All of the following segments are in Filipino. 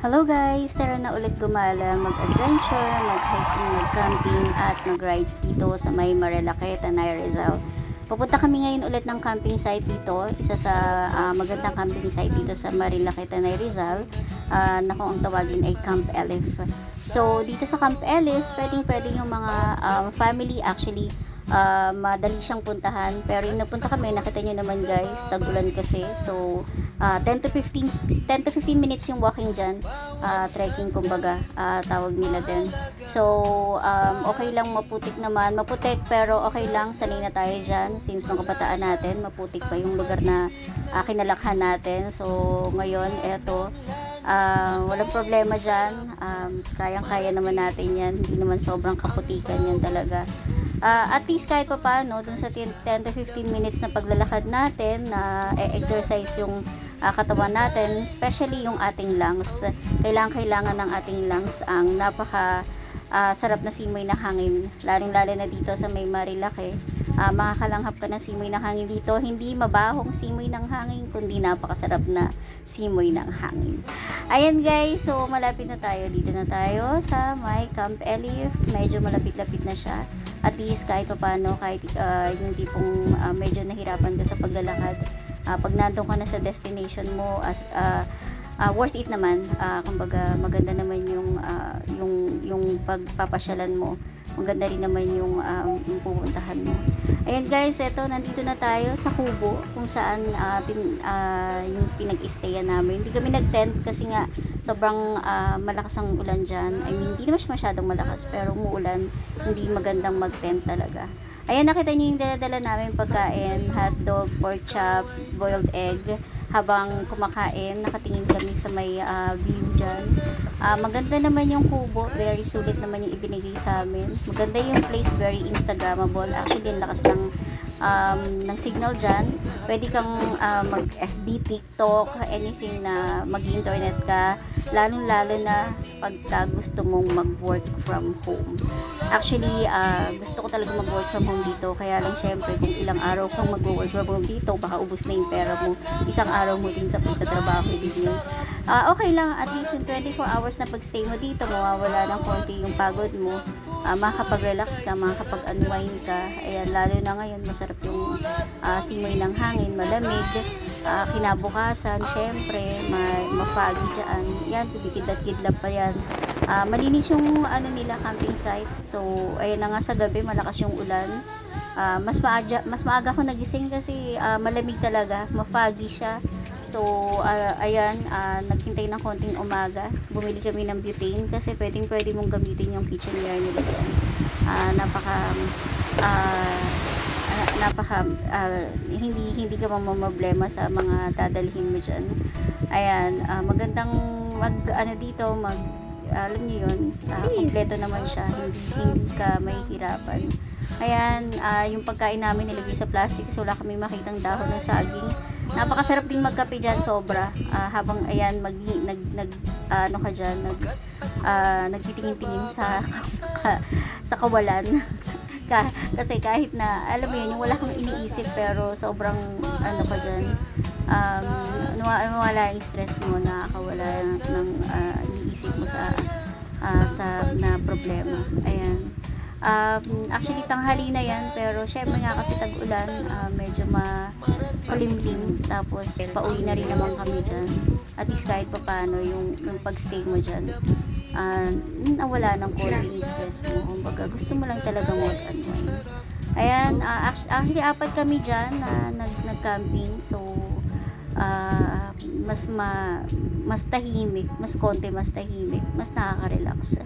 Hello guys! Tara na ulit gumala, mag-adventure, mag-hiking, mag-camping at mag-rides dito sa may Marilake, Tanay, Rizal. Pupunta kami ngayon ulit ng camping site dito, isa sa magandang camping site dito sa Marilake, Tanay, Rizal, na kung ang tawagin ay Camp Elif. So dito sa Camp Elif, pwedeng yung mga family actually, madali siyang puntahan, pero yung napunta kami, nakita nyo naman guys, tag-ulan kasi, so 10 to 15 minutes yung walking dyan, trekking kumbaga, tawag nila din. So okay lang, maputik naman, maputik pero okay lang, sanay na tayo dyan since nung kabataan natin, maputik pa yung lugar na kinalakhan natin. So ngayon, eto, walang problema dyan, kayang-kaya naman natin yan, hindi naman sobrang kaputikan yan talaga. At least kahit pa paano, dun sa 10 to 15 minutes na paglalakad natin, na exercise yung katawan natin, especially yung ating lungs. Kailangan ng ating lungs ang napaka sarap na simoy ng hangin, lalo na dito sa may Marilake. Makakalanghap ka ng simoy ng hangin dito, hindi mabahong simoy ng hangin, kundi napakasarap na simoy ng hangin. Ayan guys, so malapit na tayo, dito na tayo sa may Camp Elif, medyo malapit-lapit na siya. At least kahit pa paano, kahit yung tipong medyo nahirapan ka sa paglalakad, pag nandun ka na sa destination mo, worth it naman. Kumbaga maganda naman yung pagpapasyalan mo, maganda rin naman yung pupuntahan mo. Ayan guys, eto, nandito na tayo sa Kubo, kung saan yung pinag-stayan namin. Hindi kami nag-tent kasi nga sobrang malakas ang ulan dyan. I mean, hindi naman siya masyadong malakas, pero umuulan, hindi magandang mag-tent talaga. Ayan, nakita niyo yung dala namin pagkain, hotdog, pork chop, boiled egg. Habang kumakain, nakatingin kami sa may view dyan. Maganda naman yung kubo, very sulit naman yung ibinigay sa amin. Maganda yung place, very Instagrammable. Actually, ang lakas ng signal dyan. Pwede kang mag-FB, TikTok, anything na mag-internet ka, lalo na pagka gusto mong mag-work from home. Actually, gusto ko talaga mag-work from home dito, kaya lang syempre kung ilang araw kang mag-work from home dito, baka ubos na yung pera mo, isang araw mo din sa pagtatrabaho din yun. Okay lang, at least yung 24 hours na pag-stay mo dito, mawawala ng konti yung pagod mo, makakapag-relax ka, makakapag-unwind ka. Ayan, lalo na ngayon, masarap yung simoy ng hangin, malamig, kinabukasan, syempre, mapagi dyan, yan, kidlat-kidlat pa yan. Malinis yung nila, camping site. So ayun na nga, sa gabi malakas yung ulan. Mas maaga ako nagising kasi malamig talaga, mapagi siya. So ayan, naghintay ng konting umaga. Bumili kami ng butane kasi pwede mong gamitin yung kitchenware nila dyan. Hindi ka mamamblema sa mga dadalhin mo dyan. Ayan, magandang dito, alam niyo yun, kompleto naman siya, hindi ka mahihirapan. Ayan, yung pagkain namin nilagay sa plastic so wala kami makitang dahon ng saging. Napakasarap din magkape dyan, sobra. Habang ayan, ka dyan, nagtitingin-tingin sa kawalan. Kasi kahit na, alam mo yun, yung wala kang iniisip pero sobrang ka dyan, nawala yung stress mo, nakakawala ng iniisip mo sa na problema. Ayan. Actually tanghali na yan, pero syempre nga kasi tag-ulan, medyo makulimlim, tapos pauwi na rin naman kami dyan. At least kahit pa paano yung pag-stay mo dyan, nawala ng konting stress mo. Kumbaga gusto mo lang talaga mag-unwind. Ayan, actually 4 kami dyan na nag-camping, so mas tahimik, mas tahimik, mas nakaka-relax.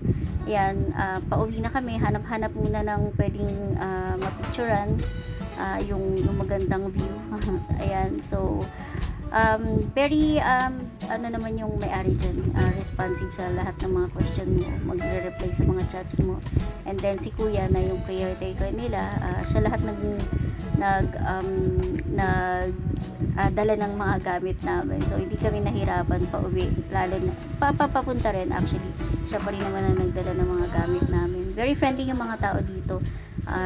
Ayan, pauwi na kami, hanap-hanap muna ng pwedeng mapicturan, yung magandang view. Ayan, so very naman yung may-ari dyan, responsive sa lahat ng mga question mo, magre-reply sa mga chats mo. And then si kuya na yung caretaker nila, siya lahat dala ng mga gamit namin, so hindi kami nahirapan pa uwi, lalo na papunta rin. Actually siya pa rin naman ang nagdala ng mga gamit namin. Very friendly yung mga tao dito,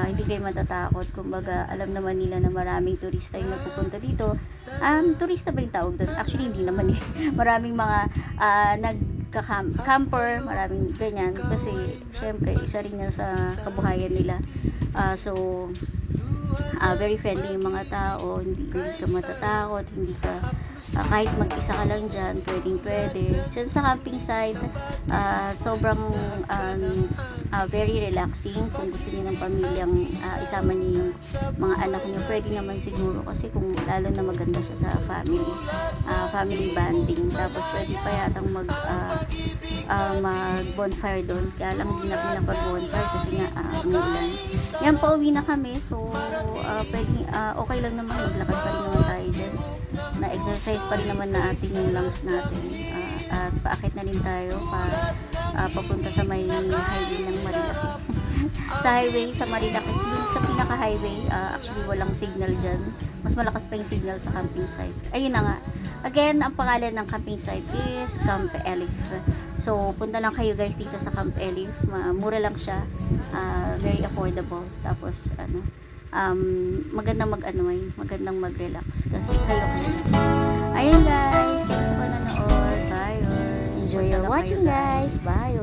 hindi kayo matatakot. Kumbaga alam naman nila na maraming turista yung nagpupunta dito. Turista ba yung tawag doon? Actually hindi naman eh. Maraming mga camper, maraming ganyan. Kasi, syempre, isa rin yan sa kabuhayan nila. So, very friendly yung mga tao, hindi ka matatakot, hindi ka kahit mag-isa ka lang dyan, pwede. Diyan sa camping site, sobrang very relaxing. Kung gusto niyo ng pamilyang isama niyo yung mga anak niyo, pwede naman siguro kasi kung lalo na maganda siya sa family bonding. Tapos pwede pa yatang mag bonfire doon. Kaya lang hindi na pinapag-bonfire kasi nga umulan. Yan, pauwi na kami. So, okay lang naman. Maglakad pa rin naman tayo dyan. Na-exercise pa rin naman natin yung lungs natin. At paakit na rin tayo papunta sa may highway ng Marilaki. sa Marilaki, sa pinaka-highway, actually walang signal dyan. Mas malakas pa yung signal sa camping site. Ayun na nga. Again, ang pangalan ng camping site is Camp Elif. So, punta lang kayo guys dito sa Camp Elif. Mura lang siya. Very affordable. Tapos, magandang magandang mag-relax. Kasi kayo. Ayun guys, thanks sa panonood. Bye. Enjoy your watching guys. Bye.